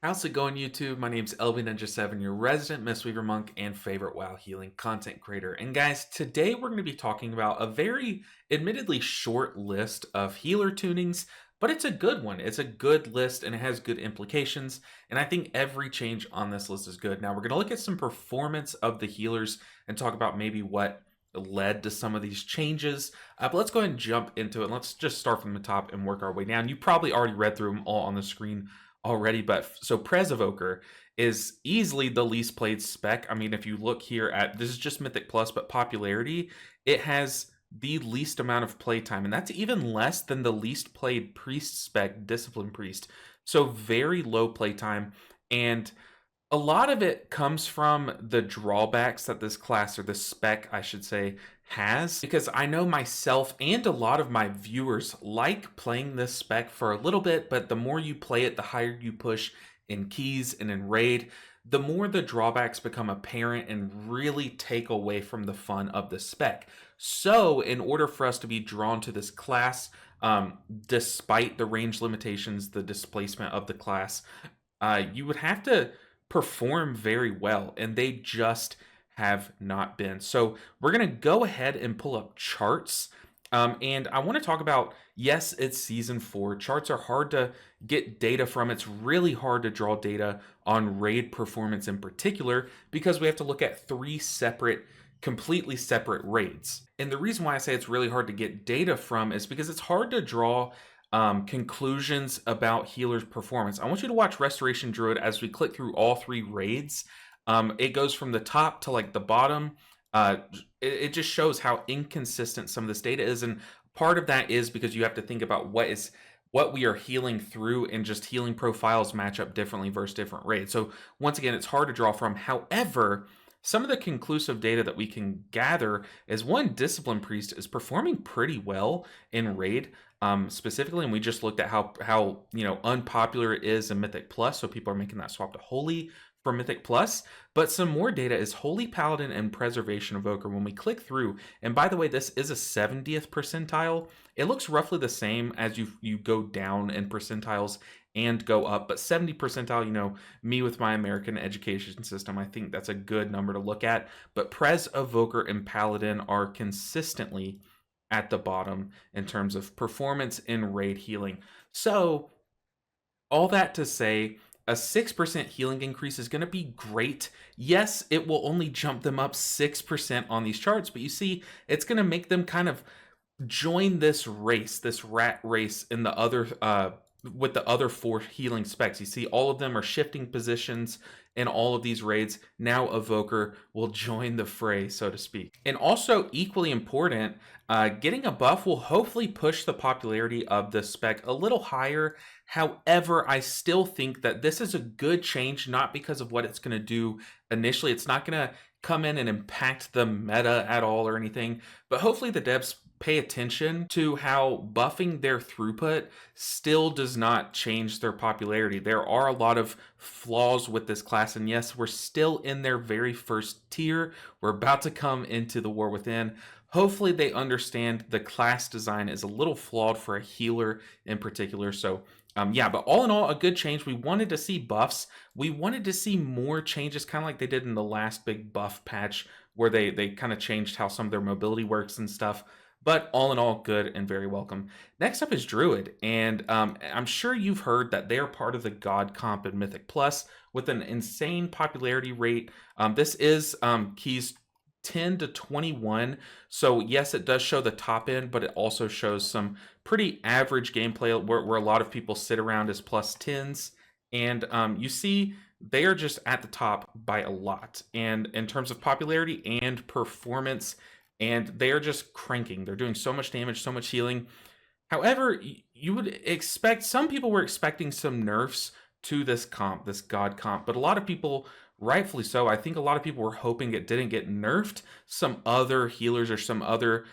How's it going, YouTube? My name's LB Ninja7, your resident Mistweaver monk and favorite WoW healing content creator. And guys, today we're going to be talking about a very admittedly short list of healer tunings, but it's a good one. It's a good list and it has good implications. And I think every change on this list is good. Now we're going to look at some performance of the healers and talk about maybe what led to some of these changes. But let's go ahead and jump into it. Let's just start from the top and work our way down. You probably already read through them all on the screen already, but so Evoker is easily the least played spec. I mean, if you look here at, this is just Mythic Plus, but popularity, it has the least amount of playtime, and that's even less than the least played Priest spec, Discipline Priest. So very low playtime, and a lot of it comes from the drawbacks that this class, or this spec, I should say, has, because I know myself and a lot of my viewers like playing this spec for a little bit, but the more you play it, the higher you push in keys and in raid, the more the drawbacks become apparent and really take away from the fun of the spec. So in order for us to be drawn to this class, despite the range limitations, the displacement of the class, you would have to perform very well, and they just have not been. So we're going to go ahead and pull up charts. And I want to talk about, yes, it's season 4. Charts are hard to get data from. It's really hard to draw data on raid performance in particular, because we have to look at 3 separate, completely separate raids. And the reason why I say it's really hard to get data from is because it's hard to draw conclusions about healers' performance. I want you to watch Restoration Druid as we click through all 3 raids. It goes from the top to like the bottom. It just shows how inconsistent some of this data is, and part of that is because you have to think about what we are healing through, and just healing profiles match up differently versus different raids. So once again, it's hard to draw from. However, some of the conclusive data that we can gather is, one, Discipline Priest is performing pretty well in raid, specifically, and we just looked at how unpopular it is in Mythic Plus, so people are making that swap to Holy for Mythic Plus. But some more data is Holy Paladin and Preservation Evoker. When we click through, and by the way, this is a 70th percentile. It looks roughly the same as you go down in percentiles and go up, but 70 percentile, me with my American education system, I think that's a good number to look at. But Prez, Evoker, and Paladin are consistently at the bottom in terms of performance in raid healing. So all that to say, a 6% healing increase is going to be great. Yes, it will only jump them up 6% on these charts, but you see, it's going to make them kind of join this race, this rat race in the other with the other 4 healing specs. You see, all of them are shifting positions in all of these raids. Now Evoker will join the fray, so to speak. And also equally important, getting a buff will hopefully push the popularity of the spec a little higher. However, I still think that this is a good change, not because of what it's going to do initially. It's not going to come in and impact the meta at all or anything, but hopefully the devs pay attention to how buffing their throughput still does not change their popularity. There are a lot of flaws with this class, and yes, we're still in their very first tier. We're about to come into the War Within. Hopefully they understand the class design is a little flawed for a healer in particular. So yeah, but all in all, a good change. We wanted to see buffs. We wanted to see more changes, kind of like they did in the last big buff patch, where they kind of changed how some of their mobility works and stuff. But all in all, good and very welcome. Next up is Druid, and I'm sure you've heard that they are part of the God Comp in Mythic Plus with an insane popularity rate. This is keys 10 to 21, so yes, it does show the top end, but it also shows some pretty average gameplay where a lot of people sit around as plus 10s, and you see they are just at the top by a lot, and in terms of popularity and performance, and they are just cranking. They're doing so much damage, so much healing. However, you would expect, some people were expecting some nerfs to this comp, this God comp, but a lot of people, rightfully so, I think a lot of people were hoping it didn't get nerfed. Some other healers or some other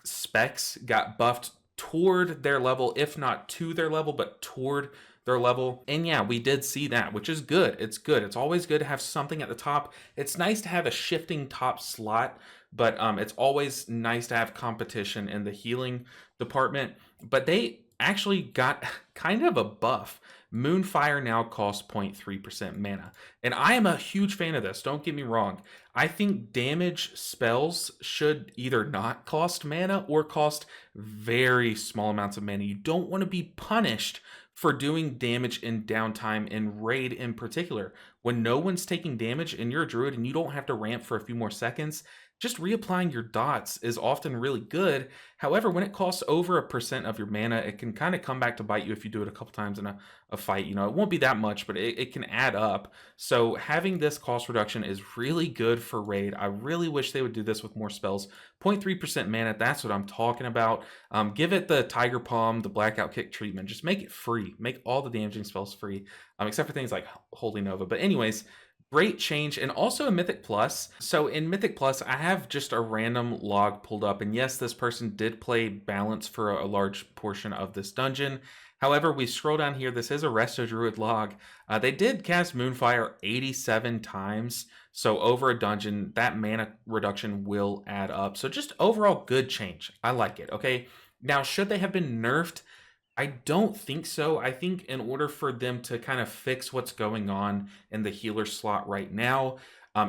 specs got buffed toward their level, if not to their level, but toward their level. And yeah, we did see that, which is good. It's good. It's always good to have something at the top. It's nice to have a shifting top slot, but it's always nice to have competition in the healing department. But they actually got kind of a buff Moonfire now costs 0.3% mana. And I am a huge fan of this, don't get me wrong. I think damage spells should either not cost mana or cost very small amounts of mana. You don't want to be punished for doing damage in downtime in raid in particular. When no one's taking damage and you're a druid and you don't have to ramp for a few more seconds, just reapplying your dots is often really good. However, when it costs over 1% of your mana, it can kind of come back to bite you if you do it a couple times in a fight. You know, it won't be that much, but it can add up. So having this cost reduction is really good for raid. I really wish they would do this with more spells. 0.3% mana, that's what I'm talking about. Give it the Tiger Palm, the Blackout Kick treatment. Just make it free. Make all the damaging spells free, except for things like Holy Nova. But anyways, great change. And also in Mythic Plus. So in Mythic Plus, I have just a random log pulled up. And yes, this person did play balance for a large portion of this dungeon. However, we scroll down here. This is a Resto Druid log. They did cast Moonfire 87 times. So over a dungeon, that mana reduction will add up. So just overall good change. I like it. Okay. Now, should they have been nerfed? I don't think so. I think in order for them to kind of fix what's going on in the healer slot right now,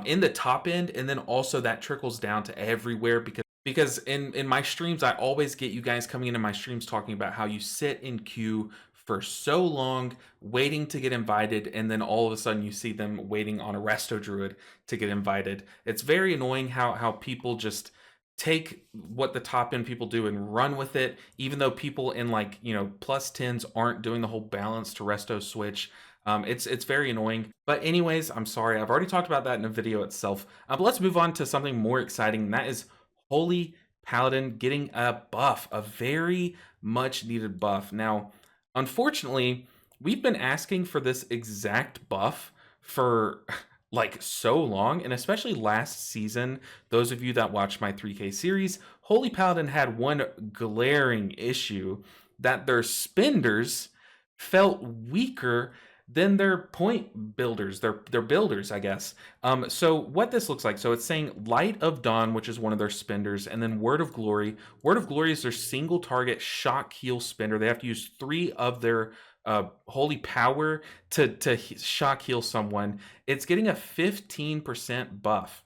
in the top end, and then also that trickles down to everywhere because in my streams, I always get you guys coming into my streams talking about how you sit in queue for so long waiting to get invited, and then all of a sudden you see them waiting on a Resto Druid to get invited. It's very annoying how people just take what the top end people do and run with it, even though people in like, you know, plus 10s aren't doing the whole balance to resto switch. It's very annoying. But anyways, I'm sorry, I've already talked about that in a video itself. But let's move on to something more exciting, and that is Holy Paladin getting a buff, a very much needed buff. Now, unfortunately, we've been asking for this exact buff for like so long, and especially last season. Those of you that watched my 3K series, Holy Paladin had one glaring issue, that their spenders felt weaker than their point builders, their builders, I guess. So what this looks like, so it's saying Light of Dawn, which is one of their spenders, and then Word of Glory. Word of Glory is their single target shock heal spender. They have to use 3 of their holy power to shock heal someone. It's getting a 15% buff.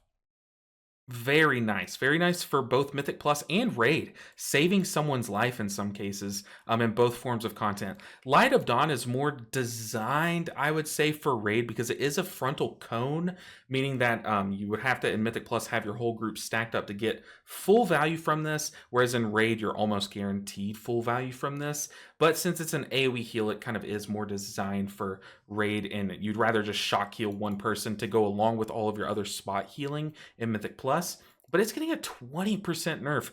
Very nice for both Mythic Plus and Raid, saving someone's life in some cases, in both forms of content. Light of Dawn is more designed, I would say, for Raid because it is a frontal cone, meaning that you would have to, in Mythic Plus, have your whole group stacked up to get full value from this, whereas in Raid, you're almost guaranteed full value from this. But since it's an AoE heal, it kind of is more designed for Raid, and you'd rather just shock heal one person to go along with all of your other spot healing in Mythic Plus. But it's getting a 20% nerf,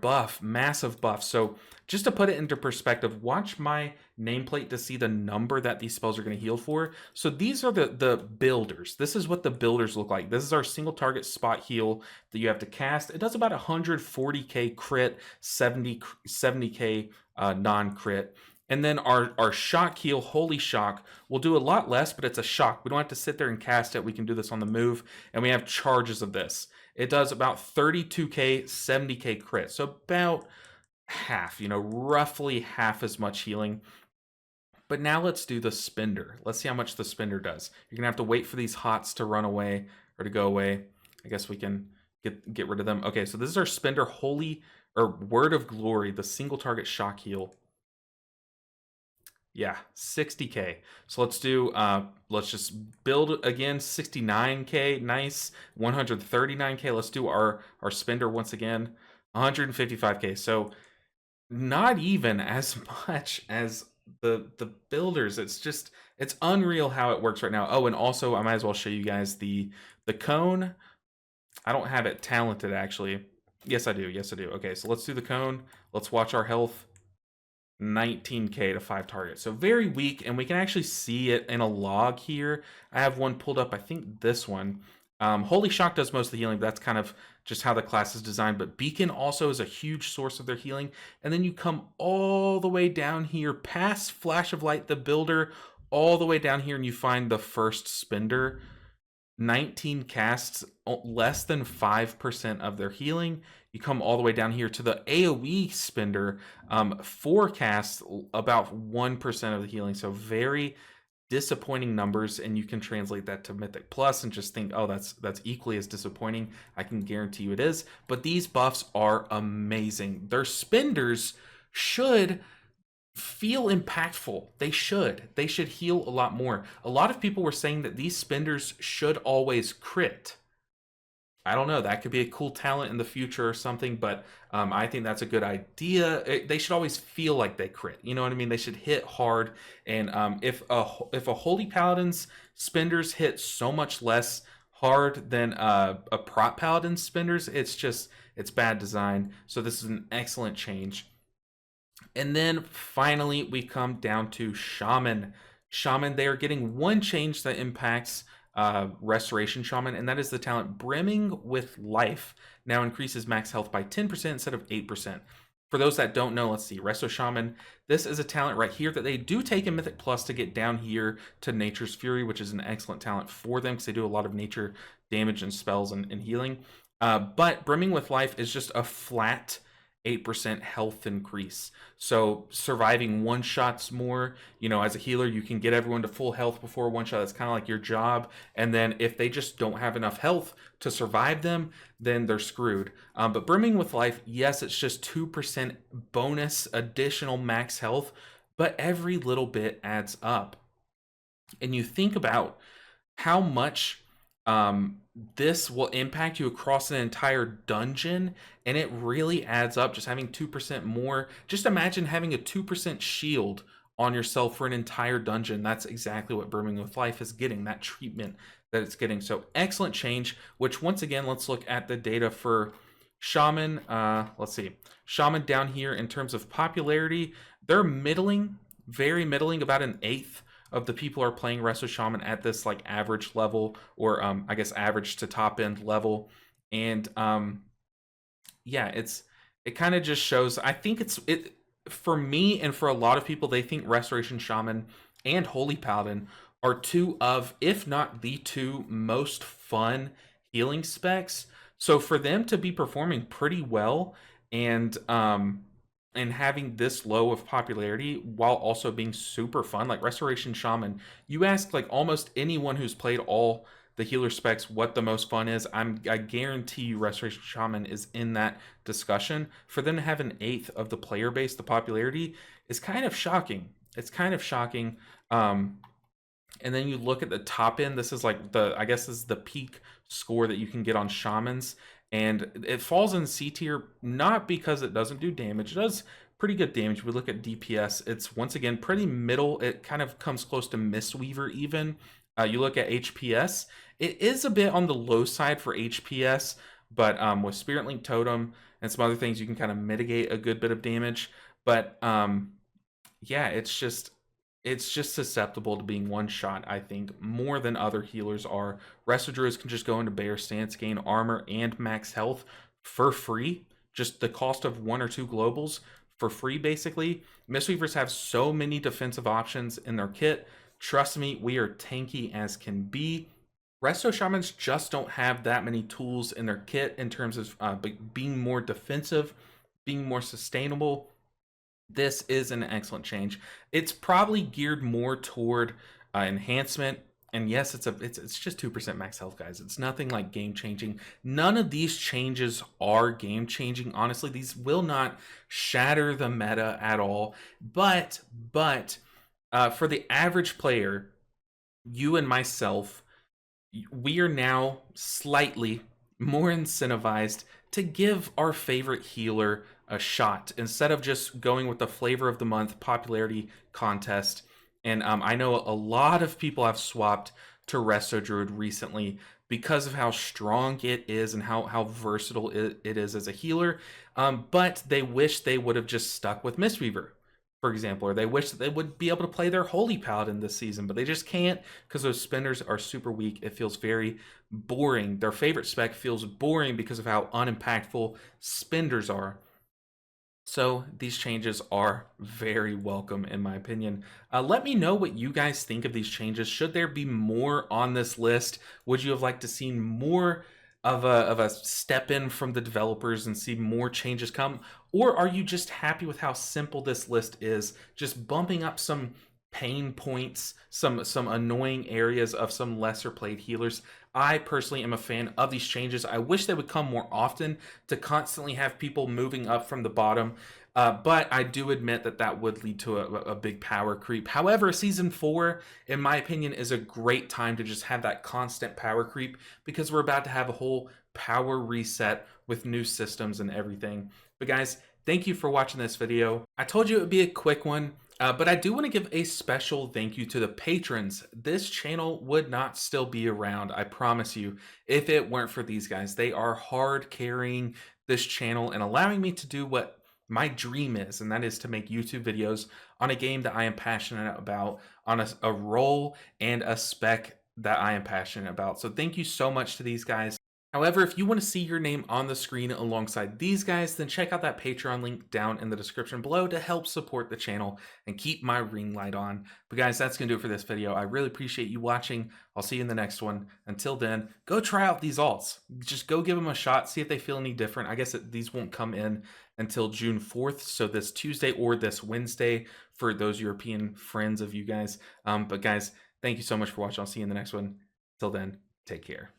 buff, massive buff. So just to put it into perspective, watch my nameplate to see the number that these spells are going to heal for. So these are the builders. This is what the builders look like. This is our single target spot heal that you have to cast. It does about 140k crit, 70k non-crit. And then our shock heal, Holy Shock, will do a lot less, but it's a shock. We don't have to sit there and cast it. We can do this on the move. And we have charges of this. It does about 32k, 70k crit. So about half, roughly half as much healing. But now let's do the spender. Let's see how much the spender does. You're going to have to wait for these hots to run away or to go away. I guess we can get rid of them. Okay, so this is our spender, Word of Glory, the single target shock heal. Yeah, 60k. So let's just build again, 69k, nice. 139k. Let's do our spender once again, 155k. So not even as much as the builders. It's unreal how it works right now. Oh, and also I might as well show you guys the cone. I don't have it talented actually. Yes, I do. Okay, so let's do the cone. Let's watch our health. 19k to 5 targets, so very weak, and we can actually see it in a log here. I have one pulled up, I think this one. Holy Shock does most of the healing, but that's kind of just how the class is designed. But Beacon also is a huge source of their healing. And then you come all the way down here past Flash of Light, the builder, all the way down here, and you find the first spender. 19 casts, less than 5% of their healing. You come all the way down here to the AoE spender, 4 casts, about 1% of the healing. So very disappointing numbers, and you can translate that to Mythic Plus and just think, oh, that's equally as disappointing. I can guarantee you it is. But these buffs are amazing. Their spenders should feel impactful. They should heal a lot more. A lot of people were saying that these spenders should always crit. I don't know. That could be a cool talent in the future or something, but I think that's a good idea. They should always feel like they crit. You know what I mean? They should hit hard. And if a Holy Paladin's spenders hit so much less hard than a Prot Paladin's spenders, it's bad design. So this is an excellent change. And then finally, we come down to Shaman. Shaman, they are getting one change that impacts Restoration Shaman, and that is the talent Brimming with Life. Now increases max health by 10% instead of 8%. For those that don't know, let's see, Resto Shaman, this is a talent right here that they do take in Mythic Plus to get down here to Nature's Fury, which is an excellent talent for them because they do a lot of nature damage and spells and healing. But Brimming with Life is just a flat 8% health increase. So surviving one shots more, as a healer, you can get everyone to full health before one shot. That's kind of like your job. And then if they just don't have enough health to survive them, then they're screwed. But Brimming with Life, yes, it's just 2% bonus additional max health, but every little bit adds up. And you think about how much this will impact you across an entire dungeon, and it really adds up. Just having 2% more, just imagine having a 2% shield on yourself for an entire dungeon. That's exactly what Brimming with Life is getting, that treatment that it's getting. So excellent change, which once again, let's look at the data for Shaman. Let's see, Shaman down here in terms of popularity, they're middling, very middling, about an eighth of the people are playing Resto Shaman at this like average level, or I guess average to top end level. And yeah, it kind of just shows. I think it for me and for a lot of people, they think Restoration Shaman and Holy Paladin are two of, if not the two most fun healing specs. So for them to be performing pretty well and having this low of popularity while also being super fun, like Restoration Shaman, you ask like almost anyone who's played all the healer specs what the most fun is, I guarantee you Restoration Shaman is in that discussion. For them to have an eighth of the player base, the popularity, is kind of shocking. It's kind of shocking. And then you look at the top end. This is like I guess this is the peak score that you can get on Shamans, and it falls in C tier not because it doesn't do damage. It does pretty good damage. We look at DPS, it's once again pretty middle. It kind of comes close to Mistweaver even. You look at HPS, it is a bit on the low side for HPS, but with Spirit Link Totem and some other things, you can kind of mitigate a good bit of damage. But yeah, it's just susceptible to being one shot, I think, more than other healers are. Resto Druids can just go into Bear Stance, gain armor and max health for free. Just the cost of 1 or 2 globals for free, basically. Mistweavers have so many defensive options in their kit. Trust me, we are tanky as can be. Resto Shamans just don't have that many tools in their kit in terms of being more defensive, being more sustainable. This is an excellent change. It's probably geared more toward enhancement. And yes, it's just 2% max health, guys. It's nothing like game changing. None of these changes are game changing. Honestly, these will not shatter the meta at all. But for the average player, you and myself, we are now slightly more incentivized to give our favorite healer a shot instead of just going with the flavor of the month popularity contest. And I know a lot of people have swapped to Resto Druid recently because of how strong it is and how versatile it is as a healer. But they wish they would have just stuck with Mistweaver, for example, or they wish that they would be able to play their Holy Paladin this season, but they just can't because those spenders are super weak. It feels very boring. Their favorite spec feels boring because of how unimpactful spenders are. So these changes are very welcome, in my opinion. Let me know what you guys think of these changes. Should there be more on this list? Would you have liked to see more of a step in from the developers and see more changes come, or are you just happy with how simple this list is? Just bumping up some pain points, some annoying areas of some lesser played healers. I personally am a fan of these changes. I wish they would come more often to constantly have people moving up from the bottom. But I do admit that that would lead to a big power creep. However, season 4, in my opinion, is a great time to just have that constant power creep because we're about to have a whole power reset with new systems and everything. But guys, thank you for watching this video. I told you it would be a quick one. But I do want to give a special thank you to the patrons. This channel would not still be around, I promise you, if it weren't for these guys. They are hard carrying this channel and allowing me to do what my dream is, and that is to make YouTube videos on a game that I am passionate about, on a role and a spec that I am passionate about. So thank you so much to these guys. However, if you want to see your name on the screen alongside these guys, then check out that Patreon link down in the description below to help support the channel and keep my ring light on. But guys, that's going to do it for this video. I really appreciate you watching. I'll see you in the next one. Until then, go try out these alts. Just go give them a shot, see if they feel any different. I guess these won't come in until June 4th, so this Tuesday or this Wednesday for those European friends of you guys. But guys, thank you so much for watching. I'll see you in the next one. Till then, take care.